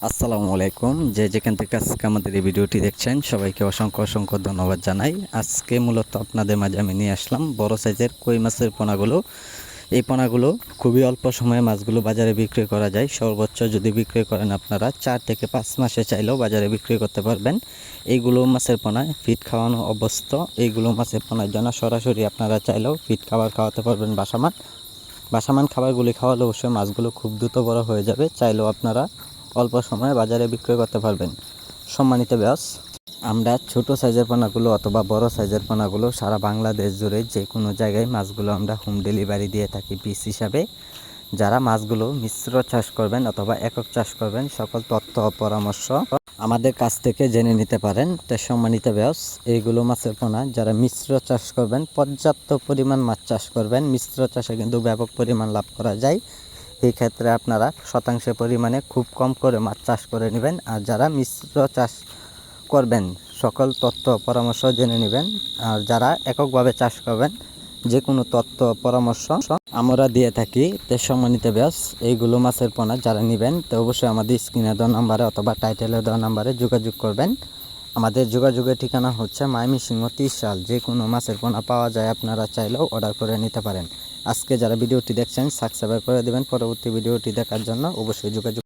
আসসালামু আলাইকুম। যে যেখান থেকে আজকে আমাদের এই ভিডিওটি দেখছেন সবাইকে অসংখ্য অসংখ্য ধন্যবাদ জানাই। আজকে মূলত আপনাদের মাঝে আমি নিয়ে আসলাম বড় সাইজের কই মাছের পোনাগুলো। এই পোনাগুলো খুবই অল্প সময়ে মাছগুলো বাজারে বিক্রি করা যায়। সর্বোচ্চ যদি বিক্রি করেন আপনারা 4 থেকে 5 মাসে চাইলেও বাজারে বিক্রি করতে পারবেন। এইগুলো মাছের পোনায় ফিড খাওয়ানো অভ্যস্ত। এইগুলো মাছের পোনার জন্য সরাসরি আপনারা চাইলেও ফিড খাবার খাওয়াতে পারবেন বাসামান খাবারগুলি খাওয়ালে অবশ্যই মাছগুলো খুব দ্রুত বড় হয়ে যাবে। চাইলেও আপনারা অল্প সময়ে বাজারে বিক্রয় করতে পারবেন। সম্মানিত ব্যাস, আমরা ছোট সাইজের পোনাগুলো অথবা বড় সাইজের পোনাগুলো সারা বাংলাদেশ জুড়ে যে কোনো জায়গায় মাছগুলো আমরা হোম ডেলিভারি দিয়ে থাকি পিস হিসাবে। যারা মাছগুলো মিশ্র চাষ করবেন অথবা একক চাষ করবেন সকল তথ্য ও পরামর্শ আমাদের কাছ থেকে জেনে নিতে পারেন। তাই সম্মানিত ব্যাস, এইগুলো মাছের পোনা যারা মিশ্র চাষ করবেন, পর্যাপ্ত পরিমাণ মাছ চাষ করবেন। মিশ্র চাষে কিন্তু ব্যাপক পরিমাণ লাভ করা যায়। এই ক্ষেত্রে আপনারা শতাংশের পরিমাণে খুব কম করে মাছ চাষ করে নেবেন। আর যারা মিশ্র চাষ করবেন সকল তথ্য পরামর্শ জেনে নেবেন। আর যারা এককভাবে চাষ করবেন যে কোনো তথ্য পরামর্শ আমরা দিয়ে থাকি। তো সম্মানিত ব্যাস, এইগুলো মাছের পোনা যারা নেবেন তো অবশ্যই আমাদের স্ক্রিনে দেওয়া নাম্বারে অথবা টাইটেলে দেওয়া নাম্বারে যোগাযোগ করবেন। আমাদের যোগাযোগের ঠিকানা হচ্ছে ময়মনসিংহ 30 সাল। যে কোনো মাছের পোনা পাওয়া যায়, আপনারা চাইলেও অর্ডার করে নিতে পারেন। আজকে যারা ভিডিওটি দেখছেন সাবস্ক্রাইব করে দেবেন পরবর্তী ভিডিওটি দেখার জন্য। অবশ্যই যোগাযোগ